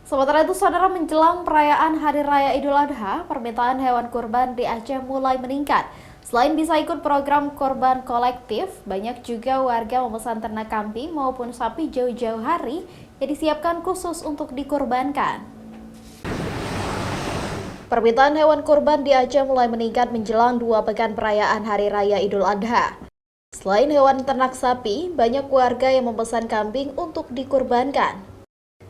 Sementara itu, saudara, menjelang perayaan Hari Raya Idul Adha, permintaan hewan kurban di Aceh mulai meningkat. Selain bisa ikut program korban kolektif, banyak juga warga memesan ternak kambing maupun sapi jauh-jauh hari yang disiapkan khusus untuk dikurbankan. Permintaan hewan kurban di Aceh mulai meningkat menjelang 2 pekan perayaan Hari Raya Idul Adha. Selain hewan ternak sapi, banyak warga yang memesan kambing untuk dikurbankan.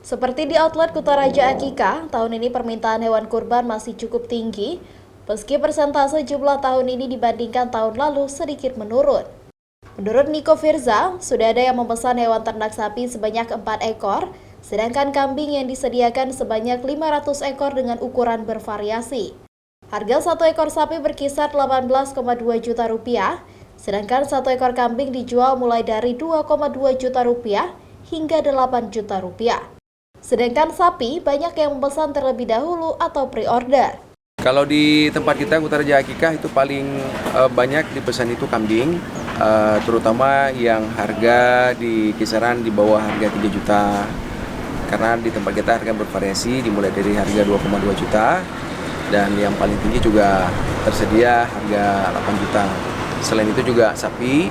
Seperti di outlet Kutaraja Akika, tahun ini permintaan hewan kurban masih cukup tinggi, meski persentase jumlah tahun ini dibandingkan tahun lalu sedikit menurun. Menurut Niko Firza, sudah ada yang memesan hewan ternak sapi sebanyak 4 ekor, sedangkan kambing yang disediakan sebanyak 500 ekor dengan ukuran bervariasi. Harga satu ekor sapi berkisar 18,2 juta rupiah, sedangkan satu ekor kambing dijual mulai dari 2,2 juta rupiah hingga 8 juta rupiah. Sedangkan sapi banyak yang memesan terlebih dahulu atau pre-order. Kalau di tempat kita Kutaraja Akikah itu paling banyak dipesan itu kambing, terutama yang harga di kisaran di bawah harga 3 juta. Karena di tempat kita harga bervariasi dimulai dari harga 2,2 juta dan yang paling tinggi juga tersedia harga 8 juta. Selain itu juga sapi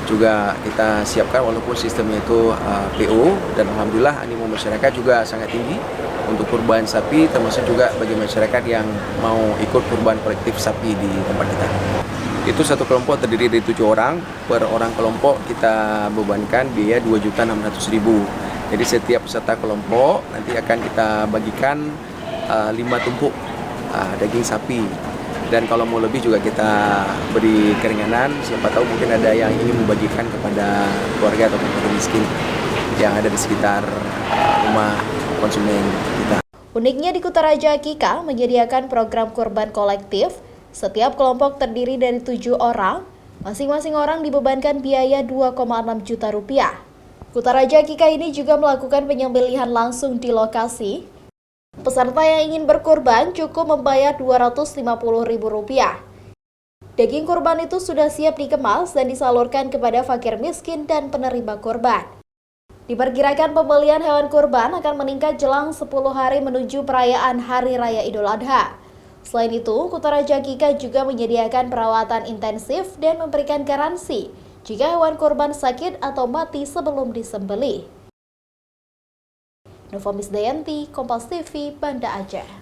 juga kita siapkan walaupun sistemnya itu PO, dan alhamdulillah animo masyarakat juga sangat tinggi untuk kurban sapi, termasuk juga bagi masyarakat yang mau ikut kurban kolektif sapi di tempat kita. Itu satu kelompok terdiri dari 7 orang, per orang kelompok kita bebankan biaya 2.600.000. Jadi setiap peserta kelompok nanti akan kita bagikan 5 tumpuk daging sapi. Dan kalau mau lebih juga kita beri keringanan, siapa tahu mungkin ada yang ingin membagikan kepada keluarga atau keluarga miskin yang ada di sekitar rumah konsumen kita. Uniknya di Kutaraja Akika menyediakan program kurban kolektif. Setiap kelompok terdiri dari 7 orang, masing-masing orang dibebankan biaya 2,6 juta rupiah. Kutaraja Akika ini juga melakukan penyembelihan langsung di lokasi. Peserta yang ingin berkurban cukup membayar Rp250.000. Daging kurban itu sudah siap dikemas dan disalurkan kepada fakir miskin dan penerima kurban. Diperkirakan pembelian hewan kurban akan meningkat jelang 10 hari menuju perayaan Hari Raya Idul Adha. Selain itu, Kutaraja Akika juga menyediakan perawatan intensif dan memberikan garansi jika hewan kurban sakit atau mati sebelum disembelih. Nova Misdayanti, Kompas TV, Banda Aceh.